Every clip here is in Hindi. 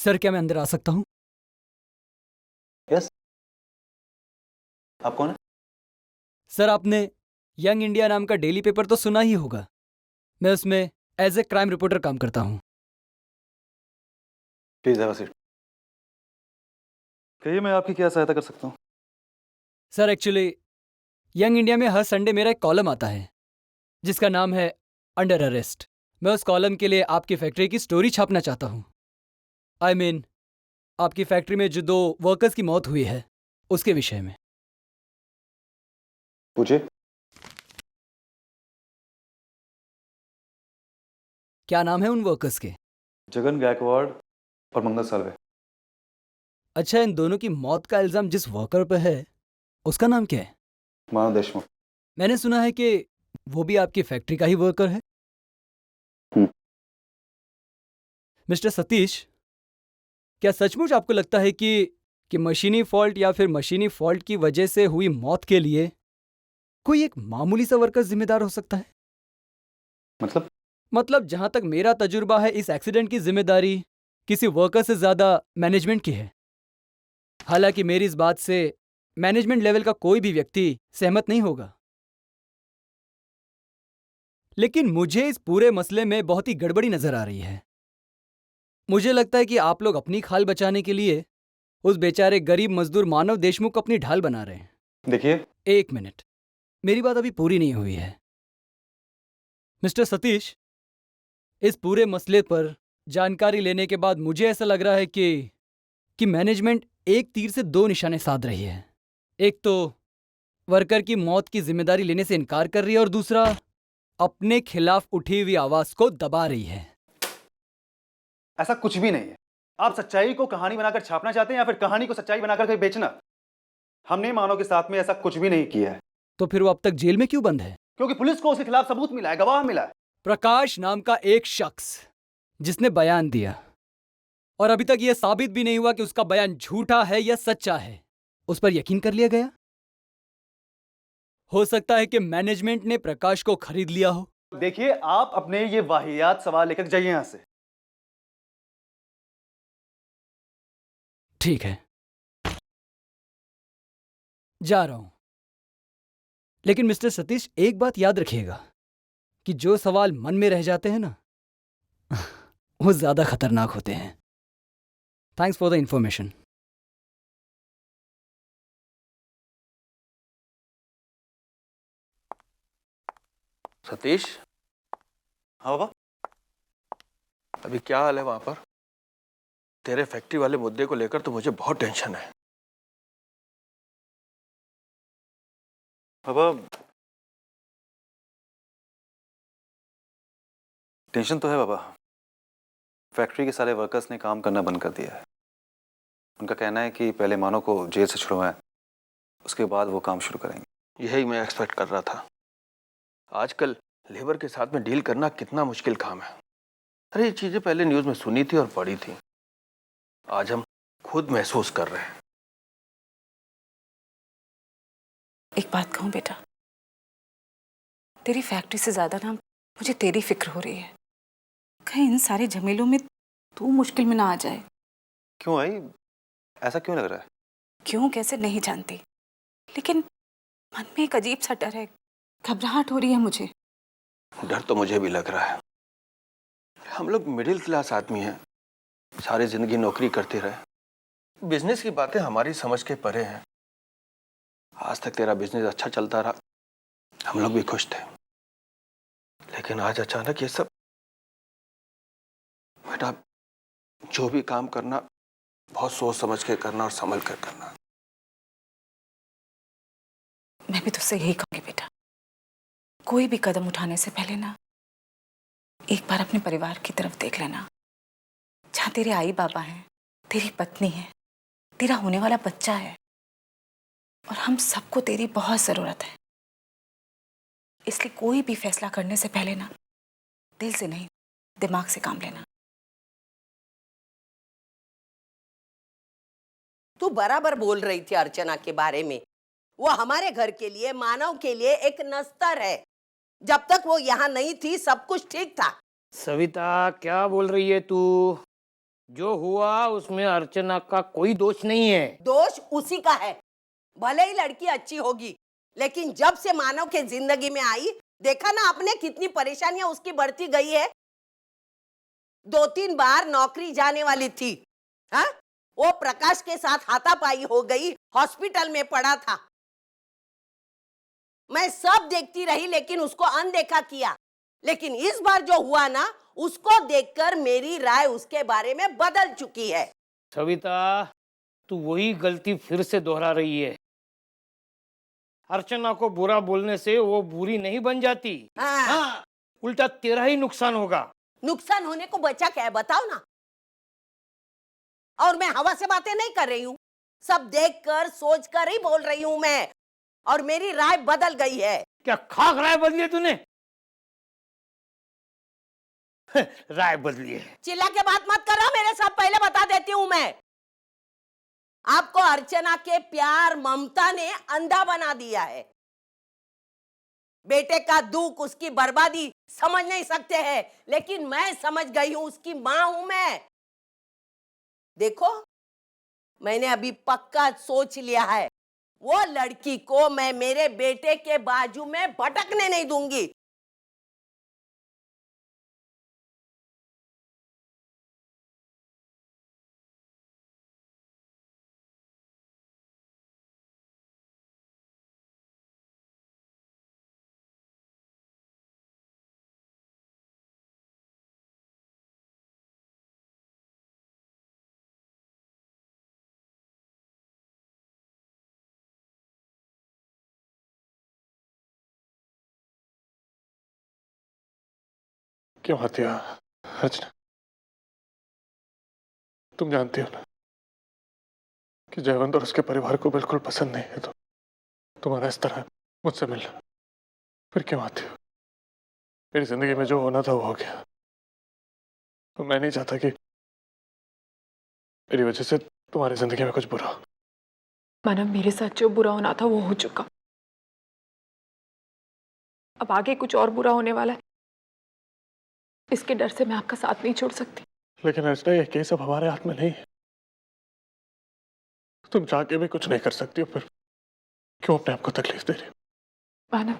सर, क्या मैं अंदर आ सकता हूँ? यस। आप कौन है? सर, आपने यंग इंडिया नाम का डेली पेपर तो सुना ही होगा। मैं उसमें एज ए क्राइम रिपोर्टर काम करता हूँ। Please have a seat. कहिए, मैं आपकी क्या सहायता कर सकता हूँ? सर, एक्चुअली यंग इंडिया में हर संडे मेरा एक कॉलम आता है जिसका नाम है अंडर अरेस्ट। मैं उस कॉलम के लिए आपकी फैक्ट्री की स्टोरी छापना चाहता हूँ। आई मीन, आपकी फैक्ट्री में जो 2 वर्कर्स की मौत हुई है उसके विषय में। पूछिए। क्या नाम है उन वर्कर्स के? जगन गायकवाड़ और मंगल सालवे। अच्छा, इन दोनों की मौत का इल्जाम जिस वर्कर पे है उसका नाम क्या है? मानव देशमुख। मैंने सुना है कि वो भी आपकी फैक्ट्री का ही वर्कर है। हम्म। मिस्टर सतीश, क्या सचमुच आपको लगता है कि मशीनी फॉल्ट या फिर मशीनी फॉल्ट की वजह से हुई मौत के लिए कोई एक मामूली सा वर्कर जिम्मेदार हो सकता है? मतलब जहां तक मेरा तजुर्बा है, इस एक्सीडेंट की जिम्मेदारी किसी वर्कर से ज्यादा मैनेजमेंट की है। हालांकि मेरी इस बात से मैनेजमेंट लेवल का कोई भी व्यक्ति सहमत नहीं होगा, लेकिन मुझे इस पूरे मसले में बहुत ही गड़बड़ी नजर आ रही है। मुझे लगता है कि आप लोग अपनी खाल बचाने के लिए उस बेचारे गरीब मजदूर मानव देशमुख को अपनी ढाल बना रहे हैं। देखिए, एक मिनट, मेरी बात अभी पूरी नहीं हुई है। मिस्टर सतीश, इस पूरे मसले पर जानकारी लेने के बाद मुझे ऐसा लग रहा है कि मैनेजमेंट एक तीर से 2 निशाने साध रही है। एक तो वर्कर की मौत की जिम्मेदारी लेने से इनकार कर रही है और दूसरा अपने खिलाफ उठी हुई आवाज को दबा रही है। ऐसा कुछ भी नहीं है। आप सच्चाई को कहानी बनाकर छापना चाहते हैं या फिर कहानी को सच्चाई बनाकर कहीं बेचना? हमने मानव के साथ में ऐसा कुछ भी नहीं किया है। तो फिर वो अब तक जेल में क्यों बंद है? क्योंकि पुलिस को उसके खिलाफ सबूत मिला है, गवाह मिला है। प्रकाश नाम का एक शख्स जिसने बयान दिया और अभी तक यह साबित भी नहीं हुआ कि उसका बयान झूठा है या सच्चा है, उस पर यकीन कर लिया गया। हो सकता है कि मैनेजमेंट ने प्रकाश को खरीद लिया हो। देखिए, आप अपने ये वाहियात सवाल लेकर जाइए यहां से। ठीक है, जा रहा हूं। लेकिन मिस्टर सतीश, एक बात याद रखिएगा कि जो सवाल मन में रह जाते हैं ना, वो ज्यादा खतरनाक होते हैं। Thanks for the information. Satish, हाँ बाबा। अभी क्या हाल है वहां पर? तेरे फैक्ट्री वाले मुद्दे को लेकर तो मुझे बहुत टेंशन है। बाबा, टेंशन तो है बाबा। फैक्ट्री के सारे वर्कर्स ने काम करना बंद कर दिया है। उनका कहना है कि पहले मानव को जेल से छुड़वाएं, उसके बाद वो काम शुरू करेंगे। यही मैं एक्सपेक्ट कर रहा था। आजकल लेबर के साथ में डील करना कितना मुश्किल काम है। अरे ये चीजें पहले न्यूज में सुनी थी और पढ़ी थी, आज हम खुद महसूस कर रहे हैं। एक बात कहूं बेटा, तेरी फैक्ट्री से ज्यादा ना मुझे तेरी फिक्र हो रही है। कहीं इन सारे झमेलों में तू मुश्किल में ना आ जाए। क्यों आई? ऐसा क्यों लग रहा है? क्यों कैसे नहीं जानती, लेकिन मन में एक अजीब सा डर है, घबराहट हो रही है मुझे। डर तो मुझे भी लग रहा है। हम लोग मिडिल क्लास आदमी हैं, सारी जिंदगी नौकरी करते रहे। बिजनेस की बातें हमारी समझ के परे हैं। आज तक तेरा बिजनेस अच्छा चलता रहा, हम लोग भी खुश थे। लेकिन आज अचानक ये सब। बेटा, जो भी काम करना बहुत सोच समझ के करना और संभल कर करना। मैं भी तुझसे यही कहूंगी बेटा, कोई भी कदम उठाने से पहले ना एक बार अपने परिवार की तरफ देख लेना। जहां तेरे आई बाबा हैं, तेरी पत्नी है, तेरा होने वाला बच्चा है, और हम सबको तेरी बहुत जरूरत है। इसलिए कोई भी फैसला करने से पहले ना दिल से नहीं, दिमाग से काम लेना। तू बराबर बोल रही थी अर्चना के बारे में। वो हमारे घर के लिए, मानव के लिए एक नस्तर है। जब तक वो यहाँ नहीं थी सब कुछ ठीक था। सविता, क्या बोल रही है तू? जो हुआ उसमें अर्चना का कोई दोष नहीं है। दोष उसी का है। भले ही लड़की अच्छी होगी, लेकिन जब से मानव के जिंदगी में आई, देखा ना आपने कितनी परेशानियां उसकी बढ़ती गई है। 2-3 बार नौकरी जाने वाली थी, हाँ? वो प्रकाश के साथ हाथापाई हो गई, हॉस्पिटल में पड़ा था। मैं सब देखती रही, लेकिन उसको अनदेखा किया। लेकिन इस बार जो हुआ ना, उसको देखकर मेरी राय उसके बारे में बदल चुकी है। सविता, तू वही गलती फिर से दोहरा रही है। अर्चना को बुरा बोलने से वो बुरी नहीं बन जाती। हाँ। हाँ, उल्टा तेरा ही नुकसान होगा। नुकसान होने को बचा क्या है, बताओ ना। और मैं हवा से बातें नहीं कर रही हूँ, सब देखकर सोचकर ही बोल रही हूँ मैं। और मेरी राय बदल गई है। क्या खाक राय बदली है तूने? राय बदली है। चिल्ला के बात मत करो मेरे साथ, पहले बता देती हूँ मैं। आपको अर्चना के प्यार ममता ने अंधा बना दिया है। बेटे का दुख, उसकी बर्बादी समझ नहीं सकते हैं, लेकिन मैं समझ गई हूं, उसकी मां हूं मैं। देखो, मैंने अभी पक्का सोच लिया है, वो लड़की को मैं मेरे बेटे के बाजू में भटकने नहीं दूंगी। क्यों हत्या? अर्चना, तुम जानती हो ना कि जयवंत और उसके परिवार को बिल्कुल पसंद नहीं है, तो तुम्हारा इस तरह मुझसे मिलना फिर क्यों आती हो? मेरी जिंदगी में जो होना था वो हो गया। तो मैं नहीं चाहता कि मेरी वजह से तुम्हारी जिंदगी में कुछ बुरा हो। मानव, मेरे साथ जो बुरा होना था वो हो चुका। अब आगे कुछ और बुरा होने वाला है, इसके डर से मैं आपका साथ नहीं छोड़ सकती। लेकिन अर्चना, ये केस अब हमारे हाथ में नहीं है। तुम चाह के भी कुछ नहीं कर सकती हो, फिर क्यों अपने आप को तकलीफ दे रही हो? मानव,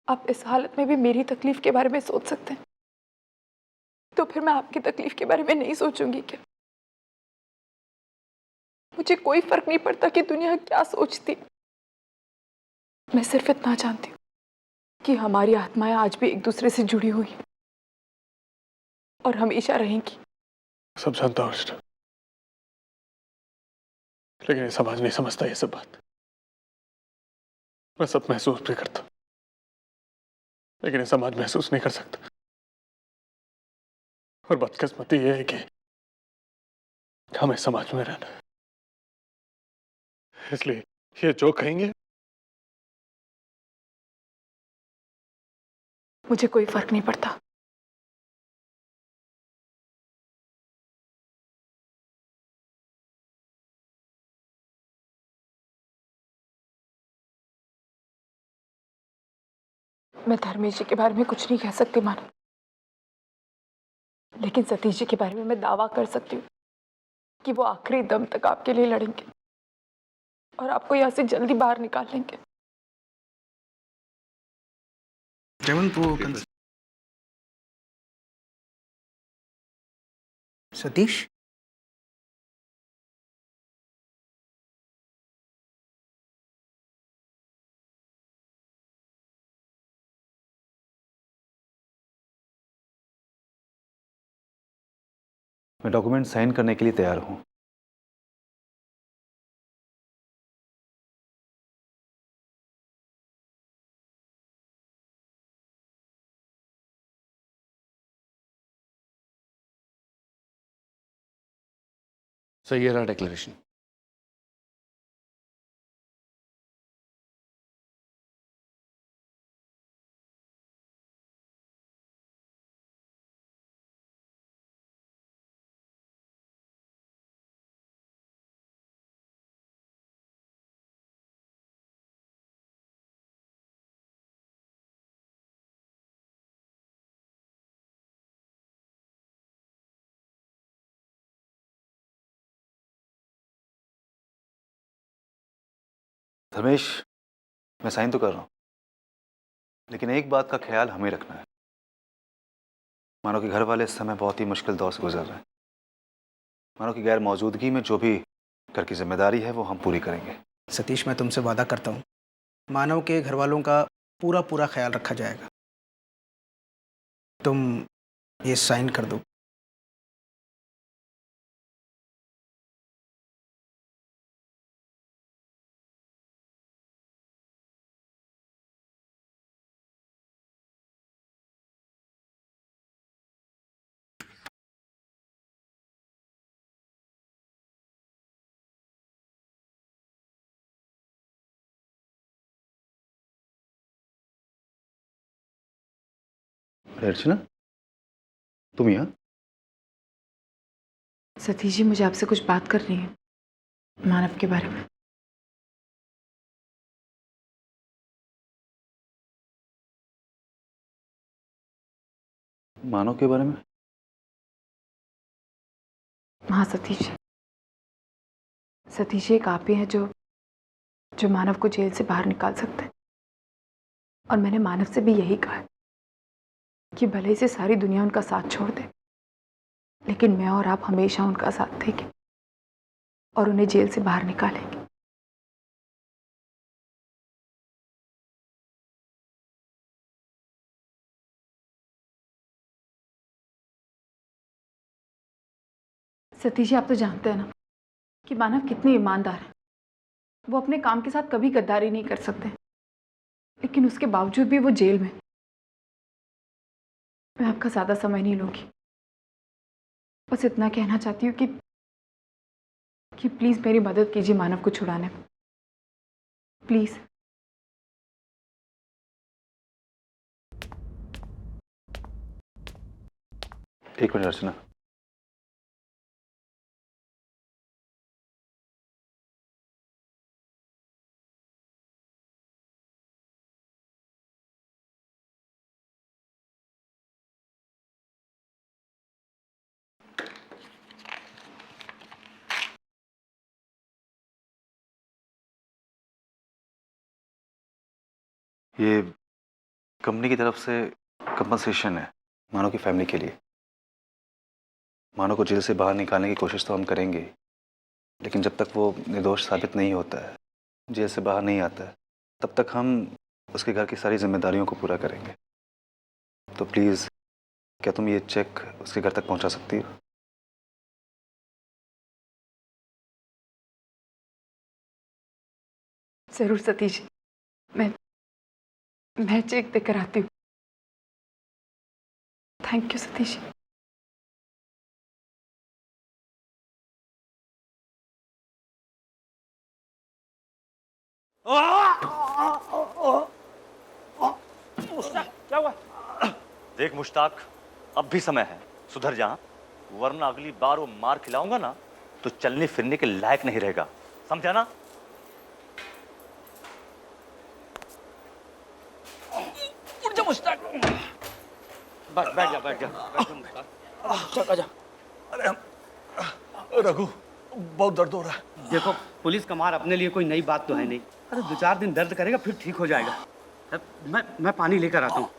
आप इस हालत में भी मेरी तकलीफ के बारे में सोच सकते हैं, तो फिर मैं आपकी तकलीफ के बारे में नहीं सोचूंगी क्या? मुझे कोई फर्क नहीं पड़ता कि दुनिया क्या सोचती। मैं सिर्फ इतना जानती हूँ कि हमारी आत्माएं आज भी एक दूसरे से जुड़ी हुई हैं और हमेशा रहेंगी। सब जानता हूँ अर्चना, लेकिन ये समाज नहीं समझता ये सब बात। मैं सब महसूस भी करता हूँ, लेकिन ये समाज महसूस नहीं कर सकता। और बदकिस्मती ये है कि हमें समाज में रहना है, इसलिए ये जो कहेंगे मुझे कोई फर्क नहीं पड़ता। मैं धर्मेश जी के बारे में कुछ नहीं कह सकती मानो, लेकिन सतीश जी के बारे में मैं दावा कर सकती हूँ कि वो आखिरी दम तक आपके लिए लड़ेंगे और आपको यहाँ से जल्दी बाहर निकाल लेंगे। जयवंत, वो सतीश, मैं डॉक्यूमेंट साइन करने के लिए तैयार हूँ। सही है डिक्लेरेशन। धर्मेश, मैं साइन तो कर रहा हूँ, लेकिन एक बात का ख्याल हमें रखना है। मानो कि घर वाले इस समय बहुत ही मुश्किल दौर से गुजर रहे हैं। मानो कि गैर मौजूदगी में जो भी घर की जिम्मेदारी है वो हम पूरी करेंगे। सतीश, मैं तुमसे वादा करता हूँ, मानव के घर वालों का पूरा पूरा ख्याल रखा जाएगा। तुम ये साइन कर दो। अर्चना, तुम यहाँ? सतीश जी, मुझे आपसे कुछ बात करनी है मानव के बारे में। मानव के बारे में? हाँ सतीश जी। सतीश जी, एक आप ही हैं जो मानव को जेल से बाहर निकाल सकते हैं। और मैंने मानव से भी यही कहा है कि भले ही से सारी दुनिया उनका साथ छोड़ दे, लेकिन मैं और आप हमेशा उनका साथ देंगे और उन्हें जेल से बाहर निकालेंगे। सतीश जी, आप तो जानते हैं ना कि मानव कितने ईमानदार हैं। वो अपने काम के साथ कभी गद्दारी नहीं कर सकते, लेकिन उसके बावजूद भी वो जेल में। मैं आपका ज़्यादा समय नहीं लूंगी, बस इतना कहना चाहती हूँ कि प्लीज़ मेरी मदद कीजिए मानव को छुड़ाने में, प्लीज़। एक मिनट अर्चना, ये कंपनी की तरफ से कंपनसेशन है मानो की फैमिली के लिए। मानो को जेल से बाहर निकालने की कोशिश तो हम करेंगे, लेकिन जब तक वो निर्दोष साबित नहीं होता है, जेल से बाहर नहीं आता है, तब तक हम उसके घर की सारी जिम्मेदारियों को पूरा करेंगे। तो प्लीज़, क्या तुम ये चेक उसके घर तक पहुंचा सकती हो? जरूर सतीश, मैं चेक देकर आती हूँ। Thank you Satish. क्या हुआ? देख मुश्ताक, अब भी समय है, सुधर जा, वरना अगली बार वो मार खिलाऊंगा ना तो चलने फिरने के लायक नहीं रहेगा, समझा ना? उठ जा मुश्ताक। बैठ जा मुश्ताक। मुश्ताक आजा। अरे रघु, बहुत दर्द हो रहा है। देखो, पुलिस का मार अपने लिए कोई नई बात तो है नहीं। अरे 2-4 दिन दर्द करेगा, फिर ठीक हो जाएगा। मैं पानी लेकर आता हूँ।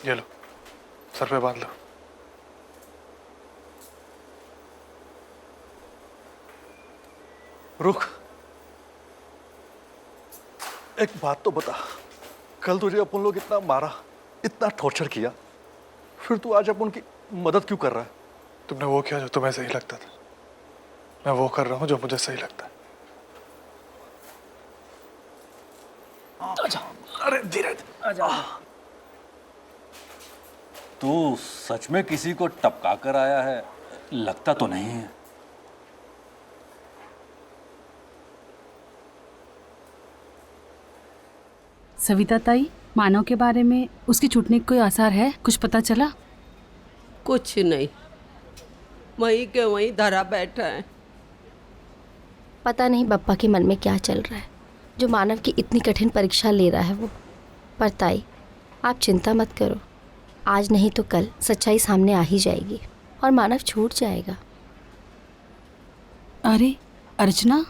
ये लो, सर पे बांध लो। रुक, एक बात तो बता, कल तुझे अपन लोग इतना मारा, इतना टॉर्चर किया, फिर तू आज अपन की मदद क्यों कर रहा है? तुमने वो किया जो तुम्हें सही लगता था, मैं वो कर रहा हूँ जो मुझे सही लगता है। आजा। अरे धीरे। आजा। तू सच में किसी को टपका कर आया है? लगता तो नहीं है। सविता ताई, मानव के बारे में उसकी छूटने का कोई आसार है? कुछ पता चला? कुछ नहीं, वहीं के वहीं धरा बैठा है। पता नहीं बप्पा के मन में क्या चल रहा है जो मानव की इतनी कठिन परीक्षा ले रहा है वो। पर ताई, आप चिंता मत करो, आज नहीं तो कल सच्चाई सामने आ ही जाएगी और मानव छूट जाएगा। अरे अर्चना,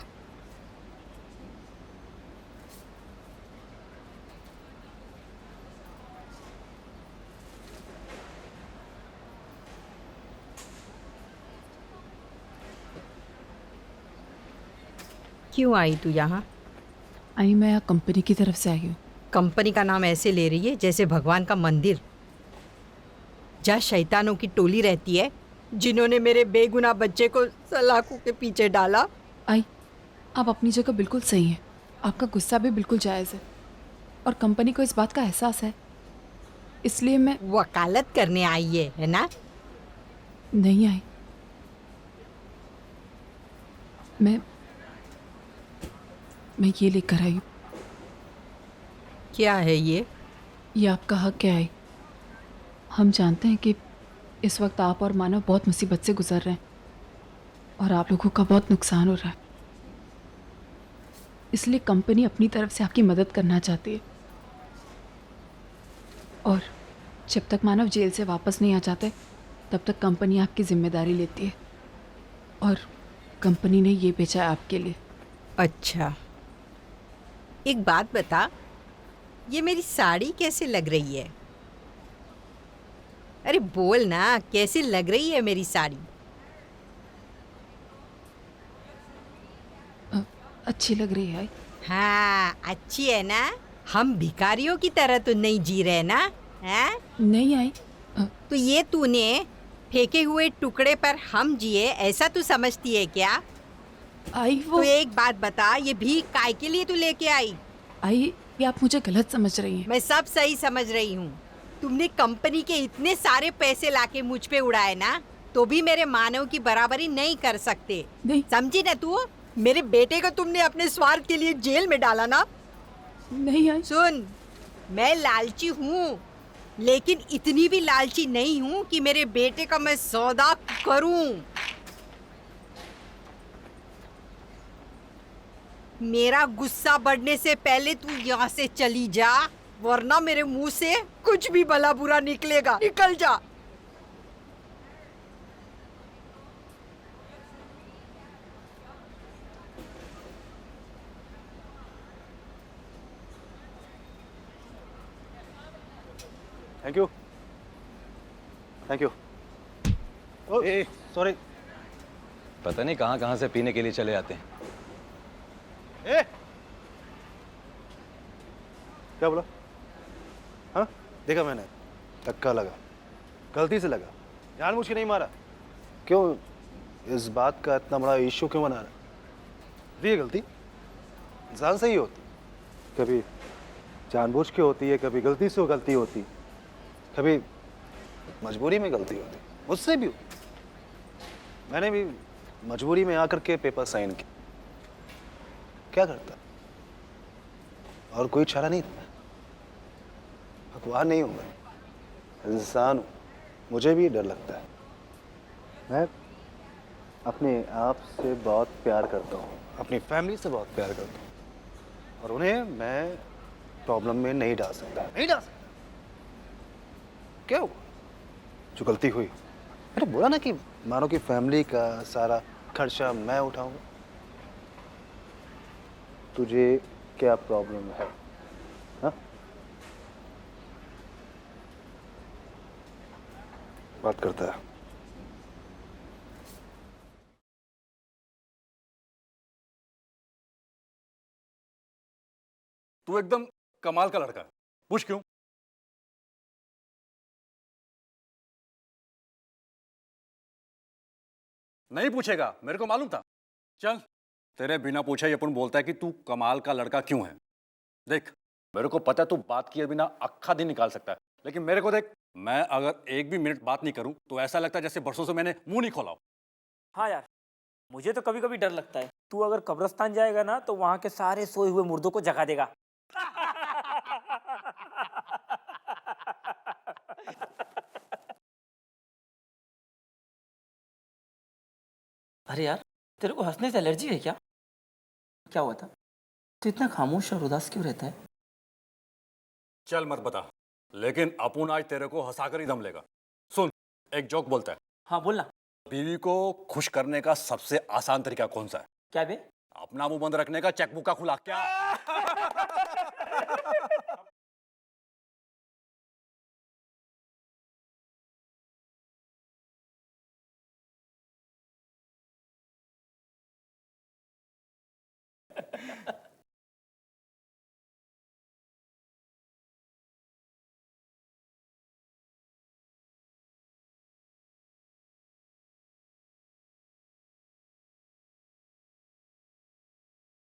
क्यों आई तू यहाँ? आई मैं यहाँ कंपनी की तरफ से आई हूँ। कंपनी का नाम ऐसे ले रही है जैसे भगवान का मंदिर, जहाँ शैतानों की टोली रहती है जिन्होंने मेरे बेगुनाह बच्चे को सलाखों के पीछे डाला। आई, आप अपनी जगह बिल्कुल सही हैं। आपका गुस्सा भी बिल्कुल जायज़ है और कंपनी को इस बात का एहसास है, इसलिए मैं वकालत करने आई है ना? नहीं आई। मैं ये लेकर आई हूँ। क्या है ये? ये आपका हक है आई। हम जानते हैं कि इस वक्त आप और मानव बहुत मुसीबत से गुजर रहे हैं और आप लोगों का बहुत नुकसान हो रहा है, इसलिए कंपनी अपनी तरफ से आपकी मदद करना चाहती है। और जब तक मानव जेल से वापस नहीं आ जाते तब तक कंपनी आपकी जिम्मेदारी लेती है, और कंपनी ने ये बेचा है आपके लिए। अच्छा, एक बात बता, ये मेरी साड़ी कैसे लग रही है? अरे बोल ना, कैसी लग रही है मेरी साड़ी? अच्छी लग रही है। हाँ, अच्छी है ना? हम भिखारियों की तरह तो नहीं जी रहे ना? हैं? नहीं आई। तो ये तूने फेंके हुए टुकड़े पर हम जिए ऐसा तू समझती है क्या? आई वो तो एक बात बता, ये भीख काय के लिए तू लेके आई? आई, ये आप मुझे गलत समझ रही हैं। मैं सब सही समझ रही हूँ। तुमने कंपनी के इतने सारे पैसे लाके मुझ पे उड़ाए ना, तो भी मेरे मानव की बराबरी नहीं कर सकते। नहीं। समझी ना तू? मेरे बेटे को तुमने अपने स्वार्थ के लिए जेल में डाला ना? नहीं आई। सुन, मैं लालची हूँ, लेकिन इतनी भी लालची नहीं हूँ कि मेरे बेटे का मैं सौदा करूँ। मेरा गुस्सा बढ़ने से पहले तू यहाँ से चली जा, वरना मेरे मुंह से कुछ भी भला बुरा निकलेगा। निकल जा। Thank you, thank you. A sorry, पता नहीं कहाँ कहाँ से पीने के लिए चले आते हैं। ए क्या बोला? हाँ, देखा मैंने, धक्का लगा, गलती से लगा, जानबूझ के नहीं मारा। क्यों इस बात का इतना बड़ा इश्यू क्यों बना रहा? ये गलती इंसान से ही होती, कभी जानबूझ के होती है, कभी गलती से गलती होती, कभी मजबूरी में गलती होती। मुझसे भी होती, मैंने भी मजबूरी में आकर के पेपर साइन किए। क्या करता, और कोई चारा नहीं था। भगवान नहीं हूं मैं, इंसान हूं, मुझे भी डर लगता है। मैं अपने आप से बहुत प्यार करता हूँ, अपनी फैमिली से बहुत प्यार करता हूँ, और उन्हें मैं प्रॉब्लम में नहीं डाल सकता, नहीं डाल सकता। क्या हुआ? जो गलती हुई, मैंने बोला ना कि मानो कि फैमिली का सारा खर्चा मैं उठाऊंगा। तुझे क्या प्रॉब्लम है? हाँ? बात करता है। तू एकदम कमाल का लड़का है। पूछ क्यों? नहीं पूछेगा, मेरे को मालूम था। चल, तेरे बिना पूछे ये अपन बोलता है कि तू कमाल का लड़का क्यों है। देख, मेरे को पता है तू बात किए बिना अक्खा दिन निकाल सकता है, लेकिन मेरे को देख, मैं अगर एक भी मिनट बात नहीं करूं तो ऐसा लगता है जैसे बरसों से मैंने मुंह नहीं खोला हो। हाँ यार, मुझे तो कभी कभी डर लगता है तू अगर कब्रिस्तान जाएगा ना तो वहां के सारे सोए हुए मुर्दों को जगा देगा। अरे यार, तेरे को हंसने से एलर्जी है क्या? क्या हुआ था? तू इतना खामोश और उदास क्यों रहता है? चल मत बता, लेकिन अपुन आज तेरे को हंसाकर ही दम लेगा। सुन, एक जोक बोलता है, हाँ बोलना। बीवी को खुश करने का सबसे आसान तरीका कौन सा है? क्या बे? अपना मुंह बंद रखने का, चेकबुक का खुला। क्या?